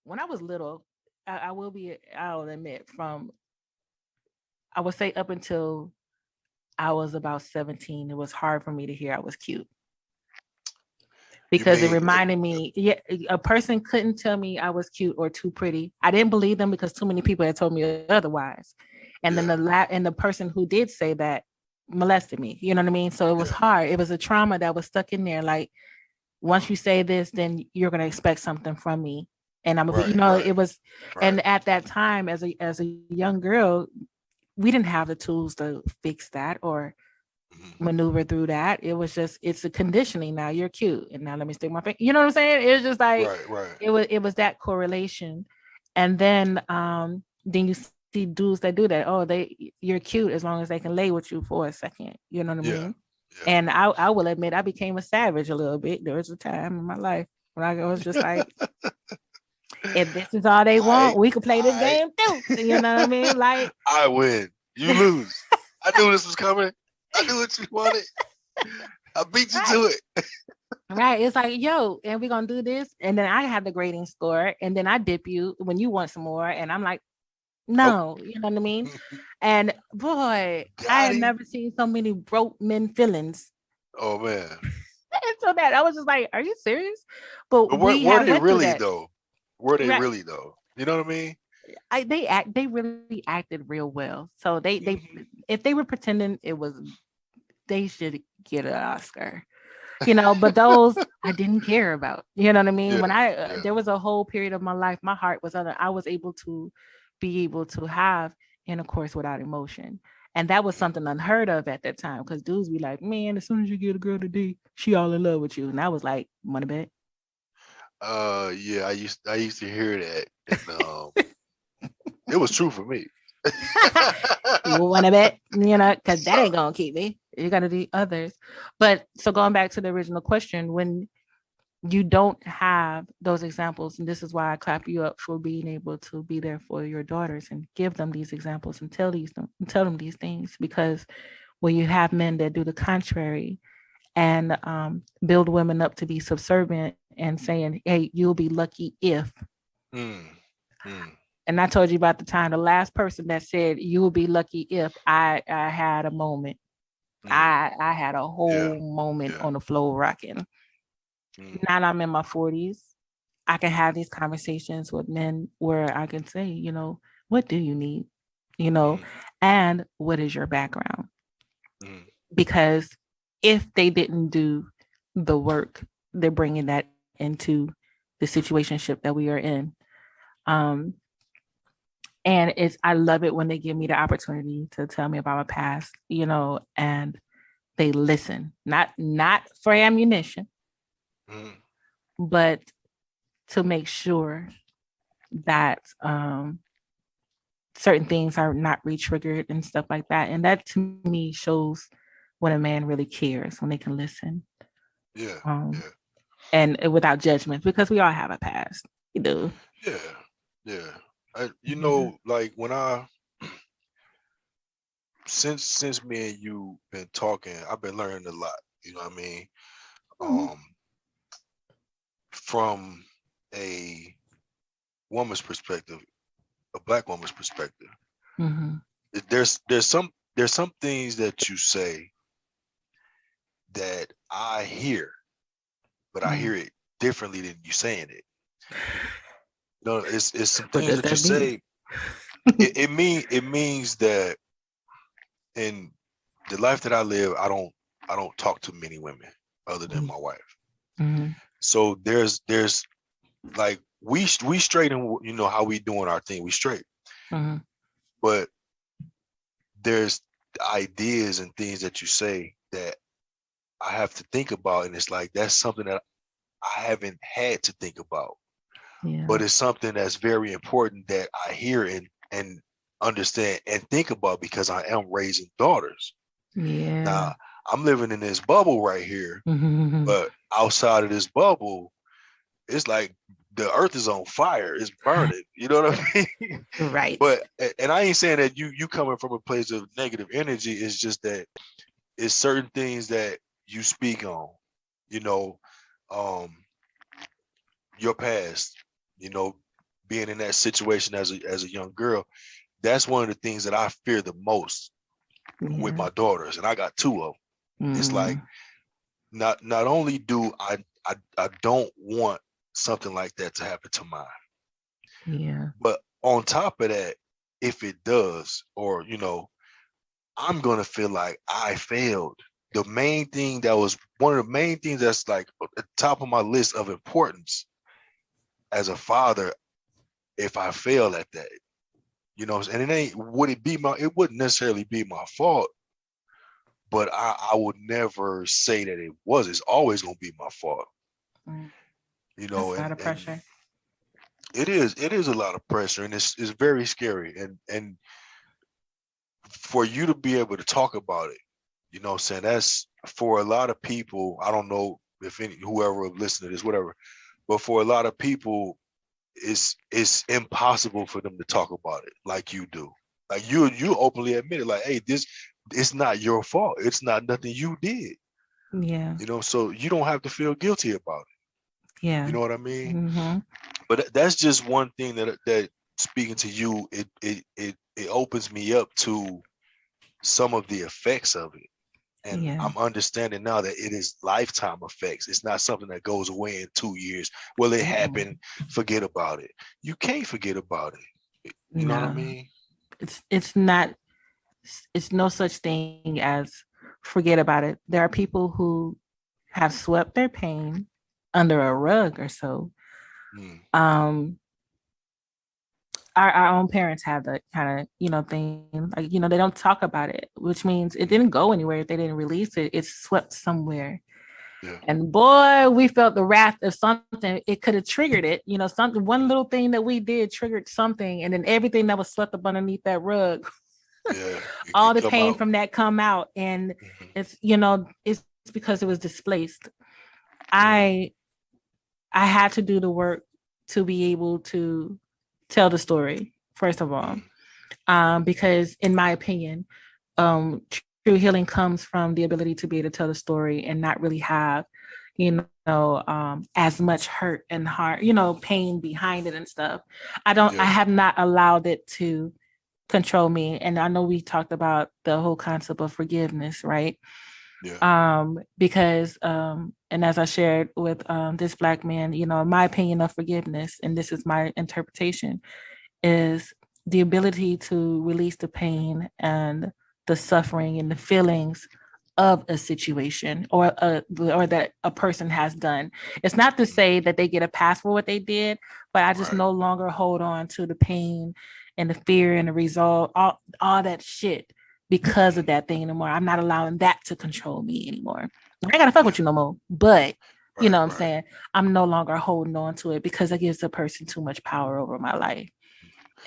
when I was little, I'll admit, I would say up until I was about 17, it was hard for me to hear I was cute. You Because it mean reminded me, yeah, a person couldn't tell me I was cute or too pretty. I didn't believe them because too many people had told me otherwise. And then yeah, and the person who did say that molested me. You know what I mean? So it was yeah, hard. It was a trauma that was stuck in there. Like, once you say this, then you're gonna expect something from me. And I'm gonna be, right, it right, was, right. and at that time, as a young girl, we didn't have the tools to fix that or Mhm. maneuver through that. It was just, it's a conditioning. Now you're cute, and now let me stick my finger. You know what I'm saying? It was just like, Right, right. it was that correlation. And then you see dudes that do that. Oh, you're cute as long as they can lay with you for a second. You know what I Yeah, mean? yeah. And I will admit, I became a savage a little bit. There was a time in my life when I was just like, if this is all they I, want, we could play this I, game too. You know what I mean? Like, I win. You lose. I knew this was coming. I knew what you wanted. I beat you right, to it. right. It's like, yo, and we're gonna do this. And then I have the grading score, and then I dip you when you want some more. And I'm like, Nope. no, you know what I mean? And boy, I Got had him. never seen so many broke men feelings. Oh man. Until that, I was just like, are you serious? But But we were have they went through really that. though? Were they Right. really though? You know what I mean? They really acted real well. So they Hmm. if they were pretending, it was, they should get an Oscar. But those I didn't care about. You know what I mean? When Yeah, I yeah, there was a whole period of my life, my heart was on it. I was able to be able to have intercourse without emotion. And that was mm. something unheard of at that time, because dudes be like, man, as soon as you get a girl today, she all in love with you. And I was like, want to bet? yeah. I used to hear that, and it was true for me. You want to bet? Because that ain't gonna keep me. You got to do others. But so going back to the original question, when you don't have those examples, and this is why I clap you up for being able to be there for your daughters and give them these examples and tell them these things, because when you have men that do the contrary and build women up to be subservient and saying, hey, you'll be lucky if, Mm, mm, and I told you about the time, the last person that said you will be lucky if, I had a moment. mm. I had a Yeah, whole moment yeah. on the floor rocking. Mm, Now I'm in my 40s. I can have these conversations with men where I can say, what do you need? You know, mm, and what is your background? mm. Because if they didn't do the work, they're bringing that into the situationship that we are in. Um, and I love it when they give me the opportunity to tell me about my past, and they listen, not for ammunition, Mm. but to make sure that certain things are not re-triggered and stuff like that. And that to me shows when a man really cares, when they can listen, Yeah, um, yeah, and without judgment, because we all have a past. We do. yeah, yeah. Yeah. Like when I since me and you been talking, I've been learning a lot. You know what I mean? Mhm. Um, from a woman's perspective, a black woman's perspective. Mhm. There's some things that you say that I hear, but I Mhm. hear it differently than you saying it. No, it's some What things does that you that mean? say. It means that in the life that I live, I don't talk to many women other than Mhm. my wife. Mhm. So there's like we straight, and how we doing our thing, we straight, Mhm. but there's ideas and things that you say that I have to think about, and it's like that's something that I haven't had to think about, Yeah. but it's something that's very important that I hear and understand and think about because I am raising daughters. Yeah. Now, I'm living in this bubble right here, Mhm. but outside of this bubble, it's like the earth is on fire, it's burning. You know what I mean? Right. But and I ain't saying that you coming from a place of negative energy. It's just that it's certain things that you speak on, you know, um, your past, you know, being in that situation as a young girl, that's one of the things that I fear the most with Yeah. my daughters, and I got two of them. It's like Mm, not only do I don't want something like that to happen to mine, yeah. but on top of that, if it does, or you know, I'm gonna feel like I failed. The main thing that was one of the main things that's like at the top of my list of importance as a father, if I fail at that, you know, and it wouldn't necessarily be my fault, but I would never say that it was. It's always gonna be my fault, Mm, you know, that's a lot of and pressure. it is a lot of pressure, and it's very scary, and for you to be able to talk about it, you know what I'm saying, that's for a lot of people. I don't know if any whoever listened to this, whatever, but for a lot of people, it's impossible for them to talk about it like you do. Like you openly admit it, like, hey, this it's not your fault. It's not nothing you did. Yeah. You know, so you don't have to feel guilty about it. You Yeah. know what I mean? Mm-hmm. But that's just one thing that speaking to you, it opens me up to some of the effects of it. And Yeah. I'm understanding now that it is lifetime effects. It's not something that goes away in 2 years. Well, it Mm-mm. happened. Forget about it. You can't forget about it. You know what I No, mean? it's not. It's no such thing as forget about it. There are people who have swept their pain under a rug or so. Mm, Um, our own parents have that kind of thing, like they don't talk about it, which means it didn't go anywhere. If they didn't release it, it's swept somewhere. yeah. And boy, we felt the wrath of something. It could have triggered it. Something, one little thing that we did triggered something, and then everything that was swept up underneath that rug, Yeah. all It the come pain out. from that come out. And Mhm, it's because it was displaced. mm, I i had to do the work to be able to tell the story, first of all, mm, because in my opinion, true healing comes from the ability to be able to tell the story and not really have as much hurt and heart, pain behind it and stuff. I yeah. have not allowed it to control me. And I know we talked about the whole concept of forgiveness, right? Yeah. Because and as I shared with this Black man, my opinion of forgiveness, and this is my interpretation, is the ability to release the pain and the suffering and the feelings of a situation, or that a person has done. It's not to say that they get a pass for what they did, but I just Right. no longer hold on to the pain and the fear and the resolve, all that shit because of Mm, that thing anymore. I'm not allowing that to control me anymore. I ain't gotta fuck yeah. with you no more, but you Right. know what I'm Right. saying? I'm no longer holding on to it because it gives the person too much power over my life.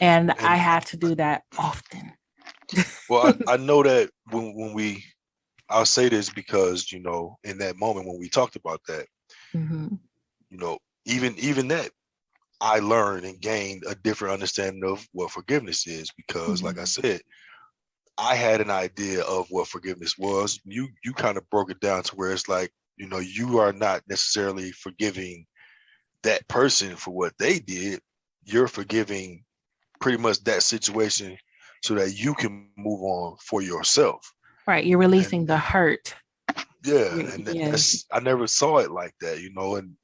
And I And had to do that often. well, I know that I'll say this because, you know, in that moment when we talked about that, Mm-hmm. you know, even that I learned and gained a different understanding of what forgiveness is because, like I Mm-hmm. said, I had an idea of what forgiveness was. You kind of broke it down to where it's like, you know, you are not necessarily forgiving that person for what they did. You're forgiving pretty much that situation so that you can move on for yourself. Right. You're And releasing the hurt. yeah, and Yeah. that's I never saw it like that, you know. And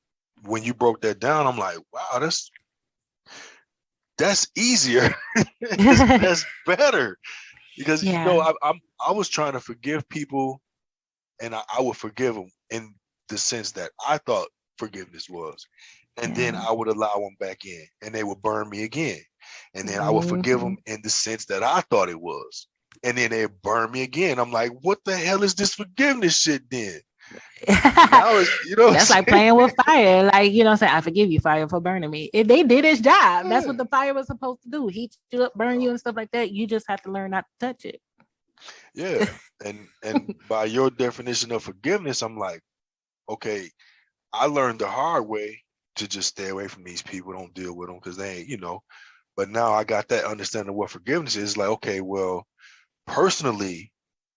when you broke that down, I'm like, wow, that's easier. That's better because you know Yeah. I was trying to forgive people, and I would forgive them in the sense that I thought forgiveness was, and then Yeah. I would allow them back in, and they would burn me again, and then I would forgive Mm-hmm. them in the sense that I thought it was, and then they burn me again. I'm like, what the hell is this forgiveness shit then? Now it's, you know That's what like I'm playing with fire. Like, what I'm saying? I forgive you, fire, for burning me. If they did its job. That's what saying? the fire was supposed to do. Heat you up, burn you, and stuff like that. You just have to learn not to touch it. Yeah. And by your definition of forgiveness, I'm like, okay, I learned the hard way to just stay away from these people, don't deal with them because they ain't, you know. But now I got that understanding of what forgiveness is. Like, okay, well, personally,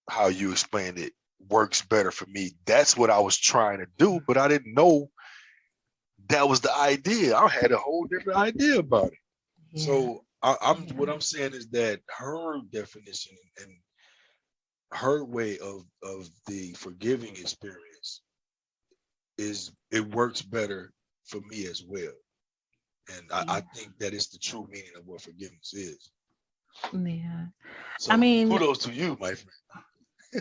how you explained it works better for me. That's what I was trying to do, but I didn't know that was the idea. I had a whole different idea about it. Yeah. So what I'm saying is that her definition and her way of the forgiving experience it works better for me as well. And I think that it's the true meaning of what forgiveness is. Yeah. So I mean, kudos to you, my friend.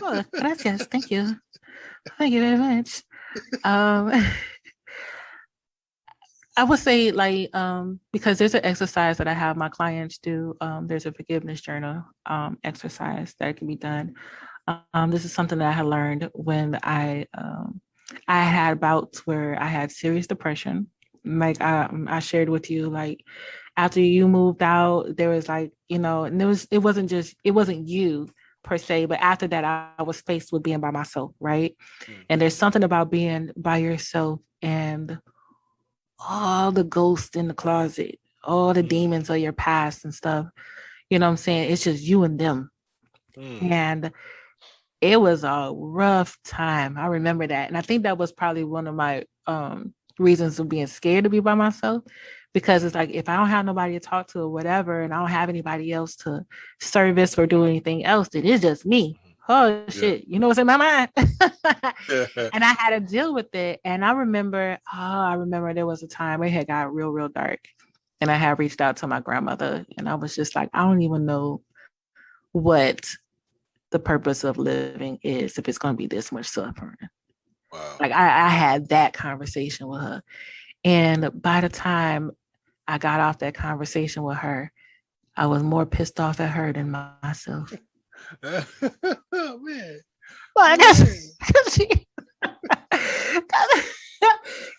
oh, gracias. Thank you. Thank you very much. I would say because there's an exercise that I have my clients do. There's a forgiveness journal exercise that can be done. This is something that I had learned when I had bouts where I had serious depression. Like I shared with you, like after you moved out, there was and it wasn't you per se, but after that I was faced with being by myself, right? And there's something about being by yourself and all the ghosts in the closet, all the demons of your past and stuff. You know what I'm saying? It's just you and them. And it was a rough time. I remember that. And I think that was probably one of my reasons of being scared to be by myself, because it's like, if I don't have nobody to talk to or whatever, and I don't have anybody else to service or do anything else, then it's just me. Oh shit, you know what's in my mind? And I had to deal with it. And I remember there was a time it had got real, real dark. And I had reached out to my grandmother and I was just like, I don't even know what the purpose of living is if it's going to be this much suffering. Wow. Like I had that conversation with her. And by the time I got off that conversation with her, I was more pissed off at her than myself. Oh, man. Well, I guess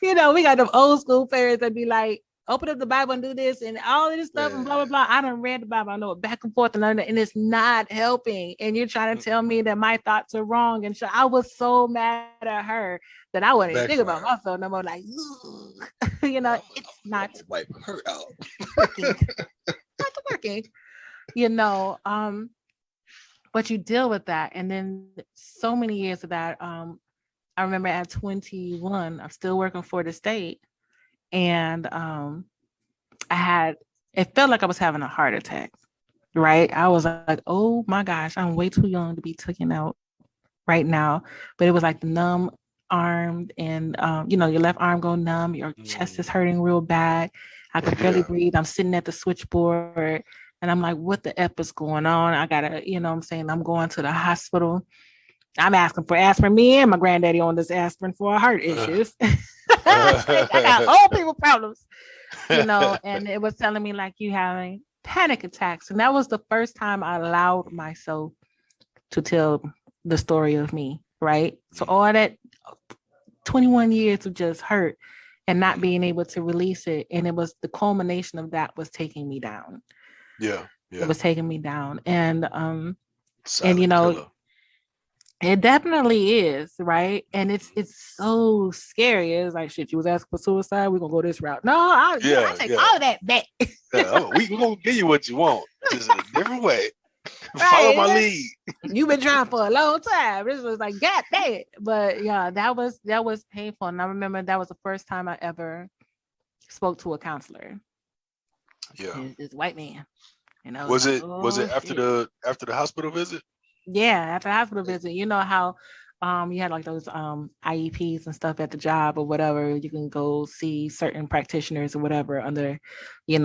we got them old school parents that be like, open up the Bible and do this and all of this stuff and blah, blah, blah. I done read the Bible. I know it back and forth and it's not helping. And you're trying to tell me that my thoughts are wrong. And so I was so mad at her that I wouldn't even think about myself no more. Like, it's not wipe her out. Working. Not working. But you deal with that. And then so many years of that, I remember at 21, I'm still working for the state. And it felt like I was having a heart attack, right? I was like, oh my gosh, I'm way too young to be taken out right now. But it was like the numb arm and, your left arm go numb, your chest is hurting real bad. I could barely breathe. I'm sitting at the switchboard and I'm like, what the F is going on? I gotta, I'm going to the hospital. I'm asking for aspirin. Me and my granddaddy on this aspirin for heart issues. I got old people problems, and it was telling me like you having panic attacks. And that was the first time I allowed myself to tell the story of me, right? So all that 21 years of just hurt and not being able to release it. And it was the culmination of that was taking me down. Yeah. It was taking me down. And Silent killer. It definitely is, right? And it's so scary. It's like, shit, you was asking for suicide, we're gonna go this route. No, I take all that back. We're gonna give you what you want, just in a different way. Right, follow my lead. You've been trying for a long time. This was like, God dang it. But yeah, that was painful. And I remember that was the first time I ever spoke to a counselor. Yeah. This white man. Was it after the hospital visit? Yeah, after the hospital visit. You know how you had like those IEPs and stuff at the job or whatever. You can go see certain practitioners or whatever under, the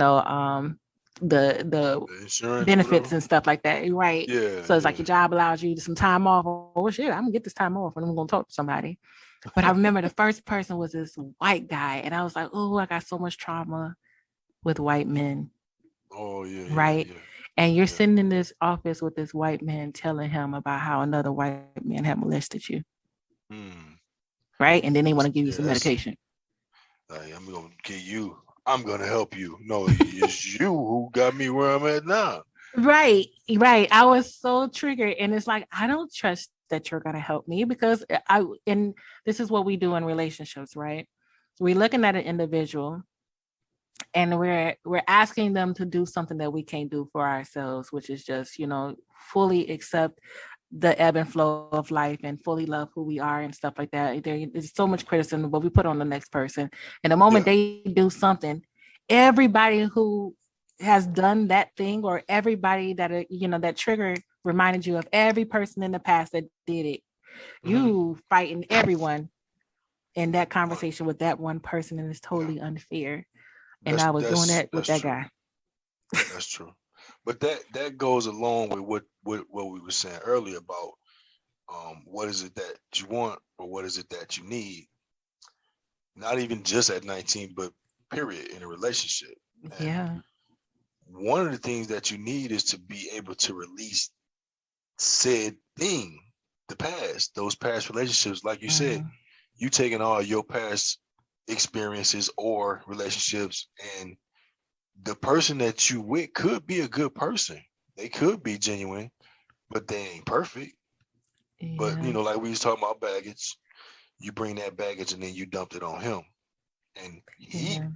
insurance, benefits and stuff like that, right? Yeah. So it's like your job allows you some time off. Oh shit, I'm gonna get this time off and I'm gonna talk to somebody. But I remember the first person was this white guy, and I was like, oh, I got so much trauma with white men. Oh yeah. Right. Yeah. And you're sitting in this office with this white man telling him about how another white man had molested you. Right. And then they want to give you some medication. I'm going to get you. I'm going to help you. No, it's you who got me where I'm at now. Right. I was so triggered. And it's like, I don't trust that you're going to help me because and this is what we do in relationships, right? We're looking at an individual and we're asking them to do something that we can't do for ourselves, which is just, fully accept the ebb and flow of life and fully love who we are and stuff like that. There is so much criticism, but we put on the next person. And the moment Yeah. they do something, everybody who has done that thing, or everybody that that trigger reminded you of every person in the past that did it, Mhm. you fighting everyone in that Right. conversation with that one person, and it's Yeah. totally unfair. And That's I was doing that's that with that's that true. guy. That's true. But that goes along with what we were saying earlier about what is it that you want or what is it that you need? Not even just at 19, but period in a relationship. And Yeah. one of the things that you need is to be able to release said thing, the past, those past relationships. Like you said, Mhm. you taking all your past experiences or relationships, and the person that you with could be a good person. They could be genuine, but they ain't perfect. But Yeah. like we was talking about baggage, you bring that baggage and then you dumped it on him. And Yeah.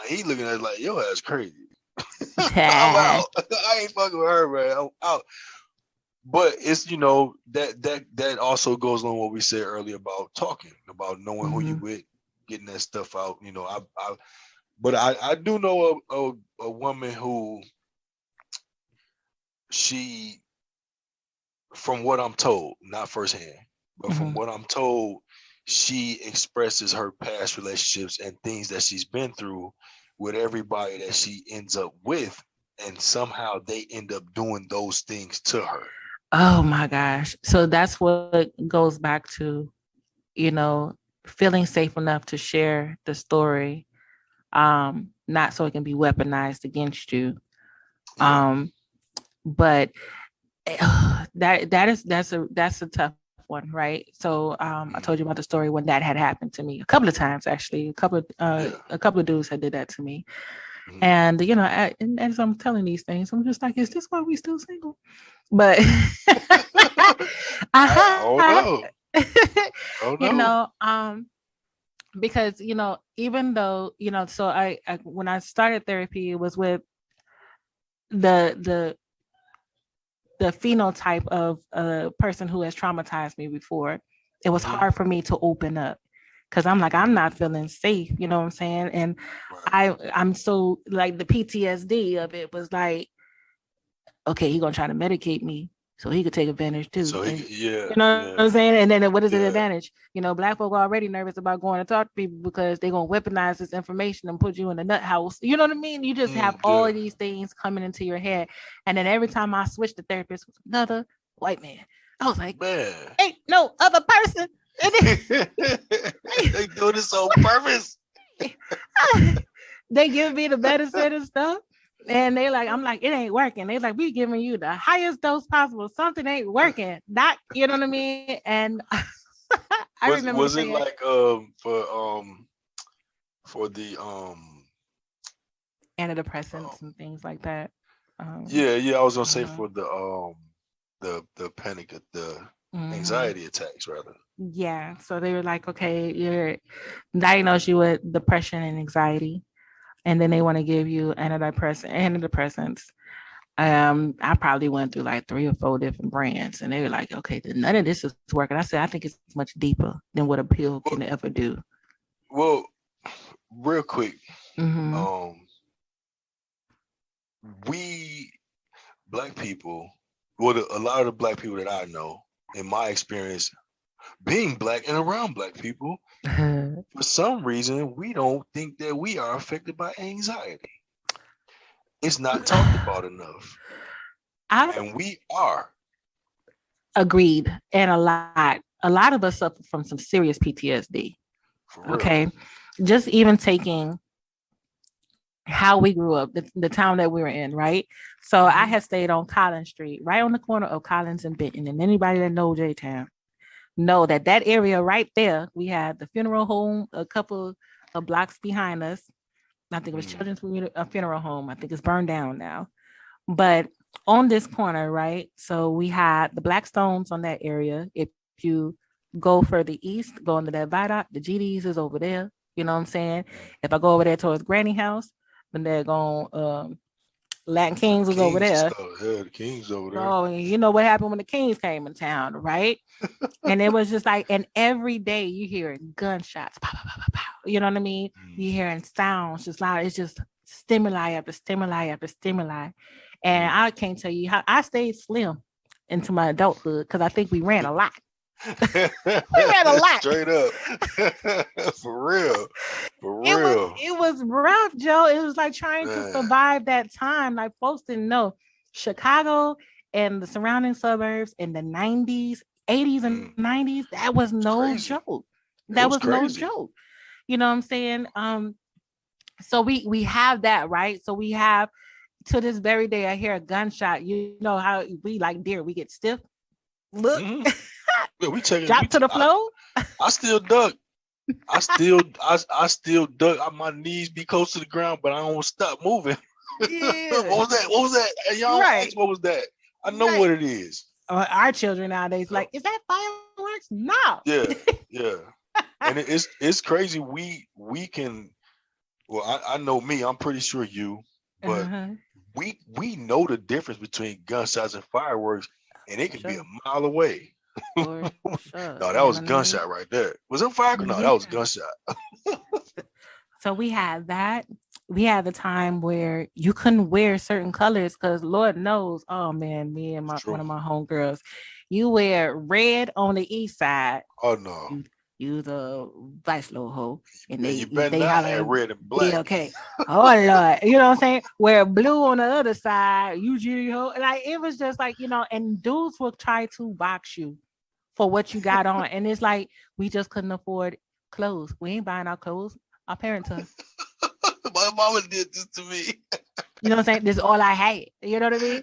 he looking at it like, yo, that's crazy. I'm out. I ain't fucking with her, man. I'm out. But it's that also goes on what we said earlier about talking, about knowing who you Mhm. with, getting that stuff out. I do know a woman who, she, from what I'm told, not firsthand, but from Mhm. what I'm told, she expresses her past relationships and things that she's been through with everybody that she ends up with, and somehow they end up doing those things to her. Oh my gosh. So that's what goes back to, you know, feeling safe enough to share the story, not so it can be weaponized against you. Yeah. Um, but that's a tough one, right? So I told you Mm. about the story when that had happened to me a couple of times, actually. Yeah. A couple of dudes had did that to me. Mm. And and as I'm telling these things, I'm just like, is this why we still single? But I don't uh-huh. know. I don't you know. know, because even though so I when I started therapy, it was with the the the phenotype of a person who has traumatized me before. It was Hmm. hard for me to open up because I'm like, I'm Hmm. not feeling safe, you know what I'm saying? And Right. I'm so like, the PTSD of it was like, okay, he gonna try to medicate me so he could take advantage too. So And yeah, you know what I'm yeah, saying? And then what is the yeah. advantage? Black folk are already nervous about going to talk to people because they're gonna weaponize this information and put you in the nut house. You know what I mean? You just have all Yeah. of these things coming into your head. And then every time I switched the therapist was another white man. I was like, Man. ain't no other person. And They do this on purpose. then they give me the medicine and stuff. And they like, I'm like, it ain't working. They like, we giving you the highest dose possible. Something ain't working. Not, you know what I mean? And I remember Was it saying like for the antidepressants um and things like that. Um, yeah, I was gonna say mhm, for the panic, the mhm. anxiety attacks rather. Yeah. So they were like, okay, you're diagnosed you with depression and anxiety. And then they want to give you antidepressants. I probably went through like 3 or 4 different brands, and they were like, okay, none of this is working. I said, I think it's much deeper than what a pill can Well, ever do. well, real quick, Mm-hmm. um, we black people, a lot of the black people that I know, in my experience, being black and around black people, for some reason, we don't think that we are affected by anxiety. It's not talked about enough, I and we are, agreed, and a lot. A lot of us suffer from some serious PTSD. for real. Okay, just even taking how we grew up, the town that we were in, right? So I Hmm. had stayed on Collins Street, right on the corner of Collins and Benton. And anybody that knows J Town know that that area right there, we had the funeral home a couple of blocks behind us. I think it was Mm. Children's Funeral Home. I think it's burned down now. But on this corner, right? So we had the Blackstones on that area. If you go further east, go into that viaduct, the GDs is over there. You know what I'm saying? If I go over there towards Granny House, then they're going Latin Kings was over Kings and there. stuff. Yeah, the Kings over there. Oh, you know what happened when the Kings came in town, right? And it was just like, and every day you hear gunshots, pow, pow, pow, pow, you know what I mean? You hearing sounds just loud. It's just stimuli after stimuli after stimuli. And I can't tell you how I stayed slim into my adulthood because I think we ran a lot. We ran a lot. Straight up. For real. For real. It was rough, Joe. It was like trying to survive that time. Like folks didn't know Chicago and the surrounding suburbs in the 90s, 80s and 90s, that was no joke. That was no joke. You know what I'm saying? So we have that, right? So we have, to this very day, I hear a gunshot. You know how we like deer, we get stiff. Look, yeah, we drop to the floor. I still duck. I still duck. My knees be close to the ground, but I don't stop moving. Yeah. What was that? Hey, y'all ask, what was that? I know what it is. Our children nowadays, like, is that fireworks? No. Yeah. And it's crazy. We can. Well, I know me. I'm pretty sure you, but we know the difference between gunshots and fireworks, and it can be a mile away. No, that was a gunshot right there. Was it fireworks? No, that was a gunshot. So we had that. We had the time where you couldn't wear certain colors because Lord knows, oh man, me and one of my homegirls, you wear red on the east side. Oh no. You the vice loho, and you better not have red and black. Yeah, okay. Oh Lord, you know what I'm saying? Wear blue on the other side. You like it was just like, you know, and dudes will try to box you for what you got on, and it's like we just couldn't afford clothes. We ain't buying our clothes. Our parents are. My mama did this to me. You know what I'm saying? This is all I had. You know what I mean?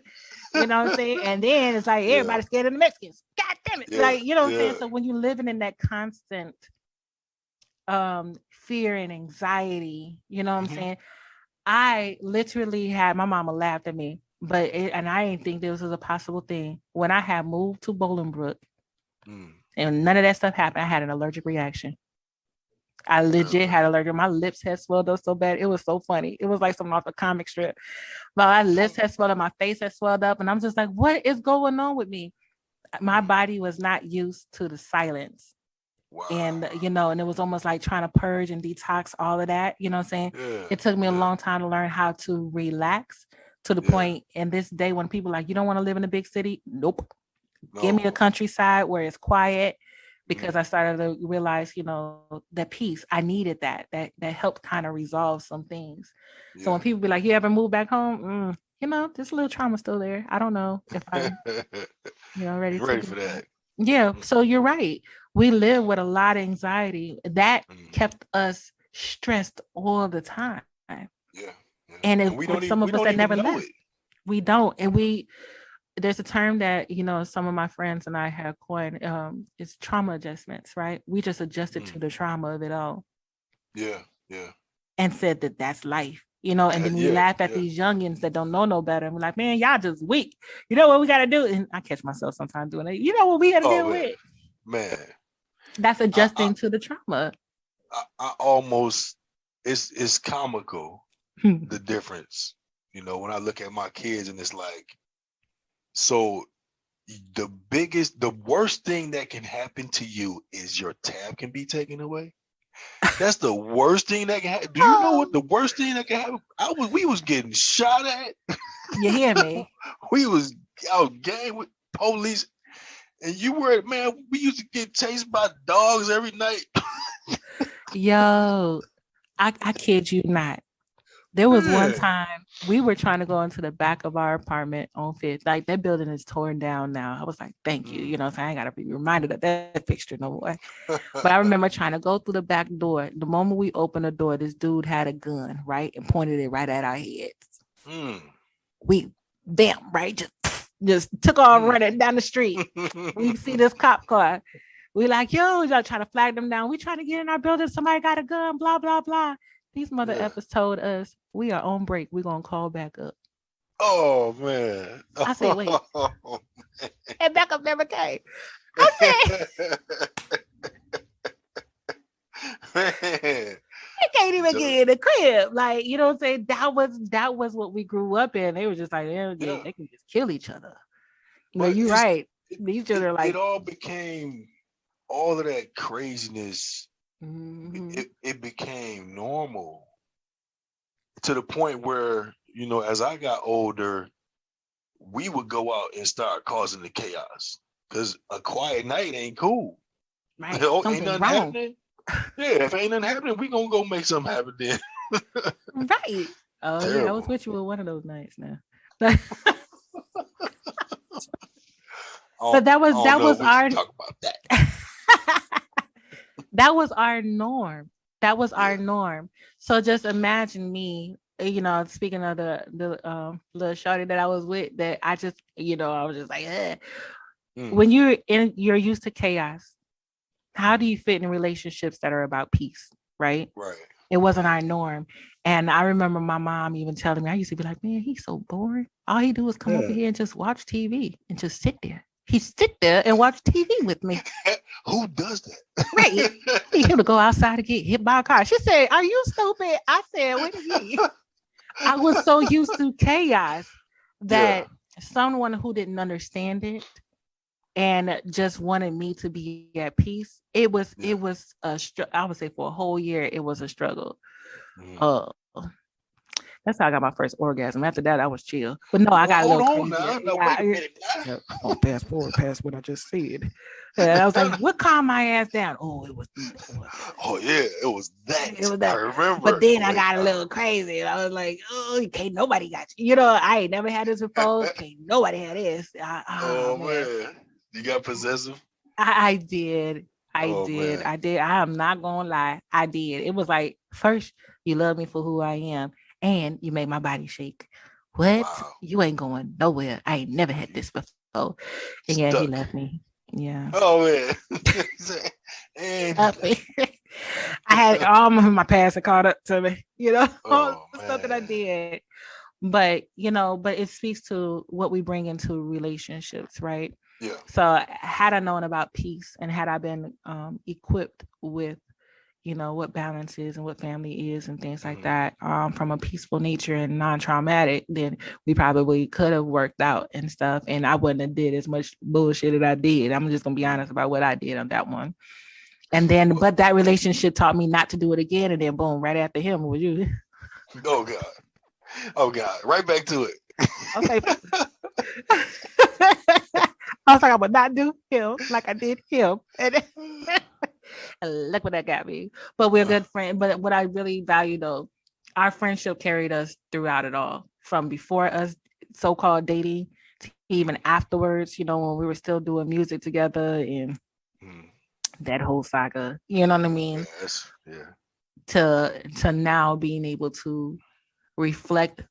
You know what I'm saying? And then it's like everybody's scared of the Mexicans. God damn it. Like, you know what I'm saying? So when you're living in that constant fear and anxiety, you know what I'm saying? I literally had, my mama laughed at me, and I didn't think this was a possible thing. When I had moved to Bolingbrook and none of that stuff happened, I had an allergic reaction. I legit had allergic. My lips had swelled up so bad. It was so funny. It was like something off a comic strip. My lips had swelled up. My face had swelled up. And I'm just like, what is going on with me? My body was not used to the silence. Wow. And, you know, and it was almost like trying to purge and detox all of that. You know what I'm saying? Yeah. It took me a long time to learn how to relax to the point. And this day when people are like, you don't want to live in a big city? Nope. No. Give me a countryside where it's quiet. Because I started to realize, you know, that peace, I needed that helped kind of resolve some things. Yeah. So when people be like, you ever move back home? You know, this little trauma still there. I don't know if I'm, you know, ready for that. Yeah. So you're right. We live with a lot of anxiety that kept us stressed all the time. Yeah. And some of us that never left. We don't. And there's a term that, you know, some of my friends and I have coined, it's trauma adjustments, right? We just adjusted to the trauma of it all. Yeah. And said that that's life, you know, and then we laugh at these youngins that don't know no better. And we're like, man, y'all just weak. You know what we got to do? And I catch myself sometimes doing it. You know what we got to deal with? Man. That's adjusting to the trauma. I almost, it's comical, the difference. You know, when I look at my kids and it's like, so the worst thing that can happen to you is your tab can be taken away. That's the worst thing that can happen. Do you know what the worst thing that can happen? We was getting shot at. You hear me? We was out gang with police, and you were, man, we used to get chased by dogs every night. Yo, I kid you not. There was one time we were trying to go into the back of our apartment on Fifth. Like, that building is torn down now. I was like, thank you. You know what I'm saying? I got to be reminded of that fixture no more. But I remember trying to go through the back door. The moment we opened the door, this dude had a gun, right? And pointed it right at our heads. We, bam, right? Just took off running down the street. We see this cop car. We like, yo, y'all trying to flag them down. We trying to get in our building. Somebody got a gun, blah, blah, blah. These mother effers told us we are on break. We're going to call back up. Oh, man. I said, wait. And backup never came. I said, man. I can't even So, get in the crib. Like, you know what I'm saying? That was what we grew up in. They were just like, yeah, they can just kill each other. But but you're it's right. it, These children are it like, all became all of that craziness. mm-hmm, It became normal to the point where as I got older, we would go out and start causing the chaos because a quiet night ain't cool. right. Oh, ain't Something nothing wrong. happening. Yeah, if ain't nothing happening, we gonna go make something happen then. Right. Oh yeah, I was Terrible. with you on one of those nights now. But I don't that know. was We should our talk about that. that was our norm. That was our Yeah. norm. So just imagine me, speaking of the little shorty that I was with, that I just, I was just like, eh. Mm, When you're used to chaos, how do you fit in relationships that are about peace, right? right. It wasn't Right. our norm. And I remember my mom even telling me, I used to be like, man, he's so boring. All he do is come over Yeah. here and just watch TV and just sit there. He sit there and watch TV with me. Who does Right. that? I need him to go outside and get hit by a car. She said, are you stupid? I said, what do you mean? I was so used to chaos Yeah. that someone who didn't understand it and just wanted me to be at peace, Yeah. I would say for a whole year it was a struggle. Mm. Uh that's how I got my first orgasm. After that, I was chill. But no, I Well, got a hold little on crazier. now. Now, Yeah, wait a minute yeah. Oh, fast forward past what I just said. And I was like, what calmed my ass down? Oh, it was Oh yeah, it was it that. was I that. But remember. then I Wait. got a little crazy. And I was like, oh, can't nobody got you. I ain't never had this before. Can't nobody had this. Oh Oh man. man, you got possessive. I did. I Oh did. man. I did. I am not gonna lie. I did. It was like, first, you love me for who I am, and you made my body shake. What? Wow. You ain't going nowhere. I ain't never had this before. And yeah, he left Stuck. me. Yeah. Oh man. And he Up me. left. I had all of my past that caught up to me, all Oh the stuff that I man. did. But it speaks to what we bring into relationships, right? Yeah. So had I known about peace and had I been equipped with what balance is and what family is and things like Mm-hmm. that, from a peaceful nature and non-traumatic, then we probably could have worked out and stuff, and I wouldn't have did as much bullshit that I did. I'm just gonna be honest about what I did on that one. And then Well, but that relationship taught me not to do it again, and then boom, right after him was you. oh god. Oh god. Right back to it. I was like, I was like, I would not do him like I did him. And look what that got me. But we're good friends. But what I really value though, our friendship carried us throughout it all. From before us so-called dating to even afterwards, when we were still doing music together and Mm. that whole saga, you know what I mean? Yes. Yeah. To now being able to reflect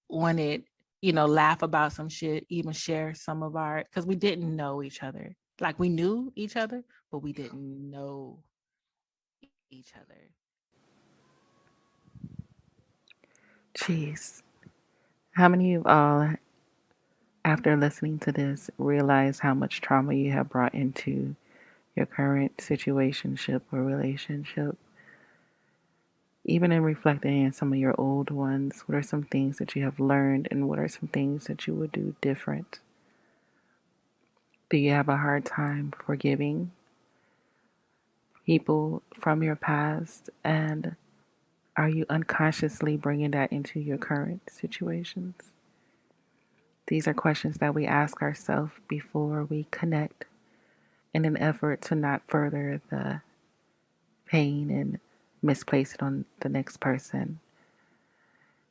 on it, laugh about some shit, even share some of our, because we didn't know each other. Like we knew each other, but we Yeah. didn't know each other. Jeez. How many of all, after listening to this, realize how much trauma you have brought into your current situationship or relationship? Even in reflecting on some of your old ones, what are some things that you have learned and what are some things that you would do different? Do you have a hard time forgiving people from your past? And are you unconsciously bringing that into your current situations? These are questions that we ask ourselves before we connect in an effort to not further the pain and misplace it on the next person.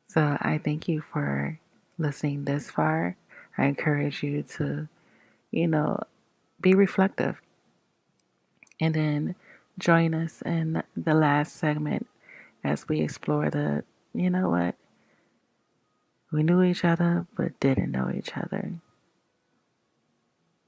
So I thank you for listening this far. I encourage you to, you know, be reflective and then join us in the last segment as we explore the, you know what, we knew each other but didn't know each other.